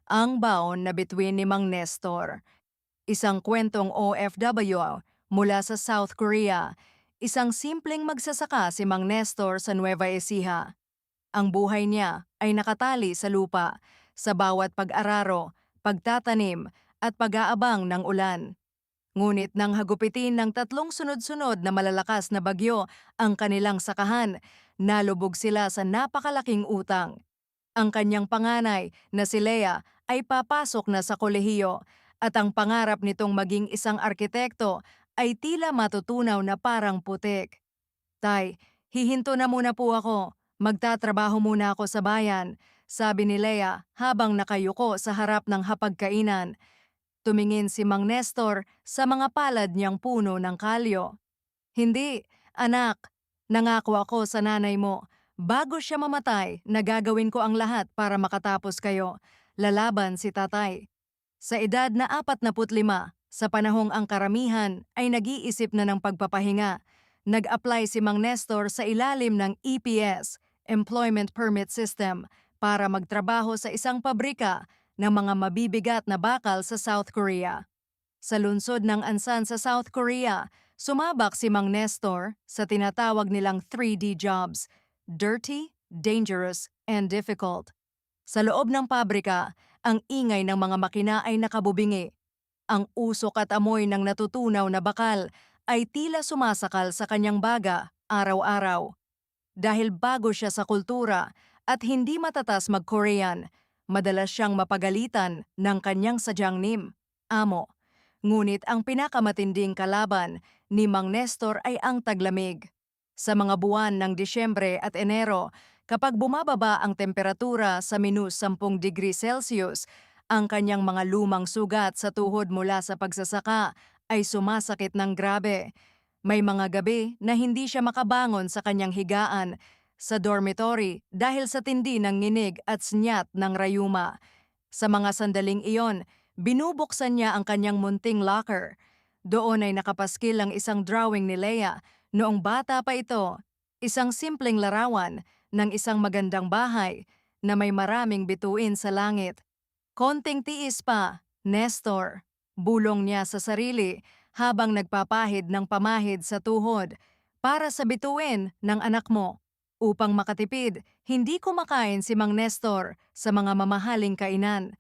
Ang Baon na Bituin ni Mang Nestor, isang kwentong OFW mula sa South Korea. Isang simpleng magsasaka si Mang Nestor sa Nueva Ecija. Ang buhay niya ay nakatali sa lupa, sa bawat pag-araro, pagtatanim at pag-aabang ng ulan. Ngunit nang hagupitin ng tatlong sunod-sunod na malalakas na bagyo ang kanilang sakahan, nalubog sila sa napakalaking utang. Ang kanyang panganay na si Lea ay papasok na sa kolehiyo at ang pangarap nitong maging isang arkitekto ay tila matutunaw na parang putik. Tay, hihinto na muna po ako. Magtatrabaho muna ako sa bayan, sabi ni Lea habang nakayuko sa harap ng hapagkainan. Tumingin si Mang Nestor sa mga palad niyang puno ng kalyo. Hindi, anak. Nangako ako sa nanay mo. Bago siya mamatay, nagagawin ko ang lahat para makatapos kayo. Lalaban si tatay. Sa edad na 45, sa panahong ang karamihan ay nag-iisip na ng pagpapahinga, nag-apply si Mang Nestor sa ilalim ng EPS, Employment Permit System, para magtrabaho sa isang pabrika ng mga mabibigat na bakal sa South Korea. Sa lungsod ng Ansan sa South Korea, sumabak si Mang Nestor sa tinatawag nilang 3D jobs: dirty, dangerous, and difficult. Sa loob ng pabrika, ang ingay ng mga makina ay nakabubingi. Ang usok at amoy ng natutunaw na bakal ay tila sumasakal sa kanyang baga araw-araw. Dahil bago siya sa kultura at hindi matatas mag-Korean, madalas siyang mapagalitan ng kanyang sadyang amo. Ngunit ang pinakamatinding kalaban ni Mang Nestor ay ang taglamig. Sa mga buwan ng Disyembre at Enero, kapag bumababa ang temperatura sa -10 degrees Celsius, ang kanyang mga lumang sugat sa tuhod mula sa pagsasaka ay sumasakit ng grabe. May mga gabi na hindi siya makabangon sa kanyang higaan sa dormitory dahil sa tindi ng nginig at snyat ng rayuma. Sa mga sandaling iyon, binubuksan niya ang kanyang munting locker. Doon ay nakapaskil ang isang drawing ni Lea noong bata pa ito, isang simpleng larawan ng isang magandang bahay na may maraming bituin sa langit. Konting tiis pa, Nestor, bulong niya sa sarili habang nagpapahid ng pamahid sa tuhod para sa bituin ng anak mo. Upang makatipid, hindi kumakain si Mang Nestor sa mga mamahaling kainan.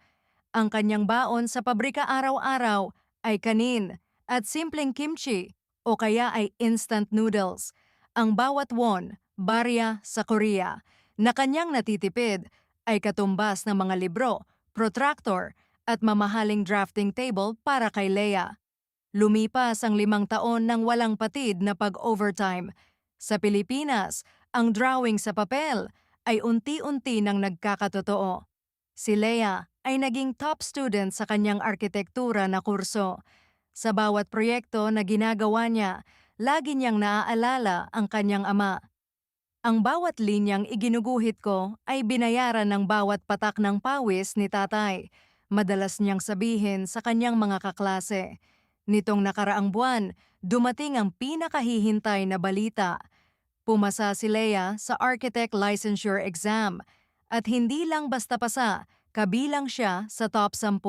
Ang kanyang baon sa pabrika araw-araw ay kanin at simpleng kimchi o kaya ay instant noodles. Ang bawat won, barya sa Korea, na kanyang natitipid ay katumbas ng mga libro, protractor at mamahaling drafting table para kay Lea. Lumipas ang 5 taon ng walang patid na pag-overtime. Sa Pilipinas, ang drawing sa papel ay unti-unti nang nagkakatotoo. Si Lea ay naging top student sa kanyang arkitektura na kurso. Sa bawat proyekto na ginagawa niya, lagi niyang naaalala ang kanyang ama. Ang bawat linyang iginuguhit ko ay binayaran ng bawat patak ng pawis ni tatay. Madalas niyang sabihin sa kanyang mga kaklase. Nitong nakaraang buwan, dumating ang pinakahihintay na balita. Pumasa si Lea sa Architect Licensure Exam at hindi lang basta pasa, kabilang siya sa top 10.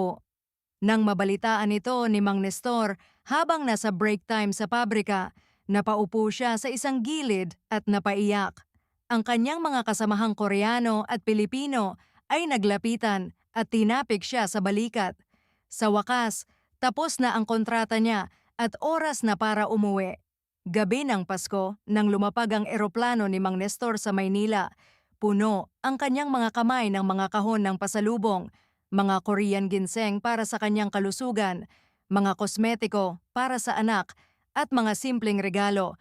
Nang mabalitaan ito ni Mang Nestor habang nasa break time sa pabrika, napaupo siya sa isang gilid at napaiyak. Ang kanyang mga kasamahang Koreano at Pilipino ay naglapitan at tinapik siya sa balikat. Sa wakas, tapos na ang kontrata niya at oras na para umuwi. Gabi ng Pasko nang lumapag ang eroplano ni Mang Nestor sa Maynila, puno ang kanyang mga kamay ng mga kahon ng pasalubong, mga Korean ginseng para sa kanyang kalusugan, mga kosmetiko para sa anak, at mga simpleng regalo.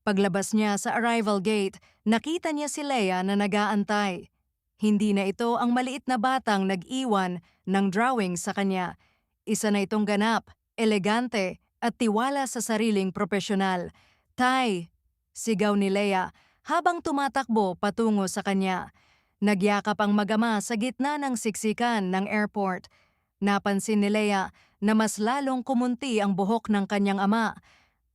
Paglabas niya sa arrival gate, nakita niya si Lea na nag-aantay. Hindi na ito ang maliit na batang nag-iwan ng drawing sa kanya. Isa na itong ganap, elegante, at tiwala sa sariling propesyonal. "Tay!" sigaw ni Lea habang tumatakbo patungo sa kanya. Nagyakap ang mag-ama sa gitna ng siksikan ng airport. Napansin ni Lea na mas lalong kumunti ang buhok ng kanyang ama.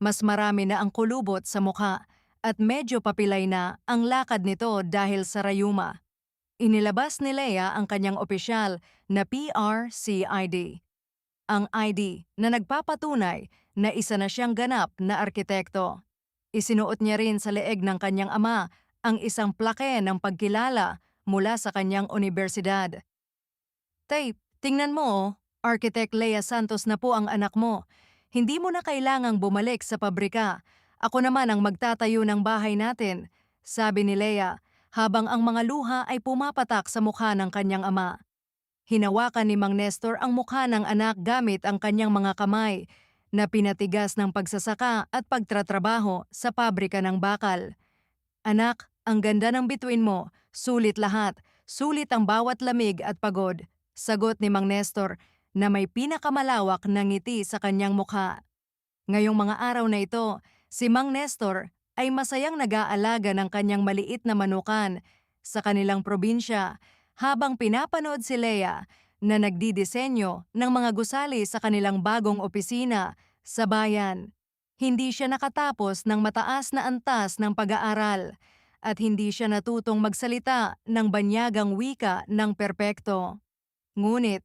Mas marami na ang kulubot sa mukha at medyo papilay na ang lakad nito dahil sa rayuma. Inilabas ni Lea ang kanyang opisyal na PRCID, ang ID na nagpapatunay na isa na siyang ganap na arkitekto. Isinuot niya rin sa leeg ng kanyang ama ang isang plake ng pagkilala mula sa kanyang unibersidad. Tape, tingnan mo oh, Architect Lea Santos na po ang anak mo. Hindi mo na kailangang bumalik sa pabrika. Ako naman ang magtatayo ng bahay natin, sabi ni Lea habang ang mga luha ay pumapatak sa mukha ng kanyang ama. Hinawakan ni Mang Nestor ang mukha ng anak gamit ang kanyang mga kamay na pinatigas ng pagsasaka at pagtratrabaho sa pabrika ng bakal. Anak, ang ganda ng bituin mo, sulit lahat, sulit ang bawat lamig at pagod, sagot ni Mang Nestor na may pinakamalawak na ngiti sa kanyang mukha. Ngayong mga araw na ito, si Mang Nestor ay masayang nag-aalaga ng kanyang maliit na manukan sa kanilang probinsya habang pinapanood si Lea na nagdidisenyo ng mga gusali sa kanilang bagong opisina sa bayan. Hindi siya nakatapos ng mataas na antas ng pag-aaral at hindi siya natutong magsalita ng banyagang wika ng perpekto. Ngunit,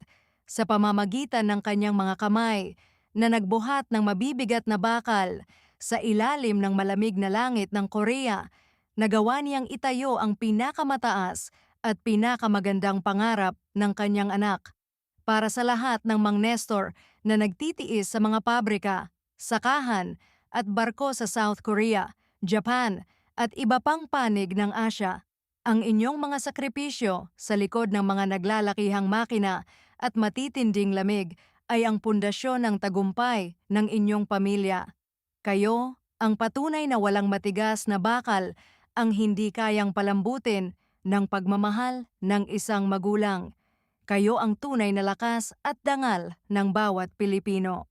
sa pamamagitan ng kanyang mga kamay na nagbuhat ng mabibigat na bakal sa ilalim ng malamig na langit ng Korea, nagawa niyang itayo ang pinakamataas at pinakamagandang pangarap ng kanyang anak. Para sa lahat ng Mang Nestor na nagtitiis sa mga pabrika, sakahan at barko sa South Korea, Japan at iba pang panig ng Asya, ang inyong mga sakripisyo sa likod ng mga naglalakihang makina at matitinding lamig ay ang pundasyon ng tagumpay ng inyong pamilya. Kayo, ang patunay na walang matigas na bakal ang hindi kayang palambutin ng pagmamahal ng isang magulang. Kayo ang tunay na lakas at dangal ng bawat Pilipino.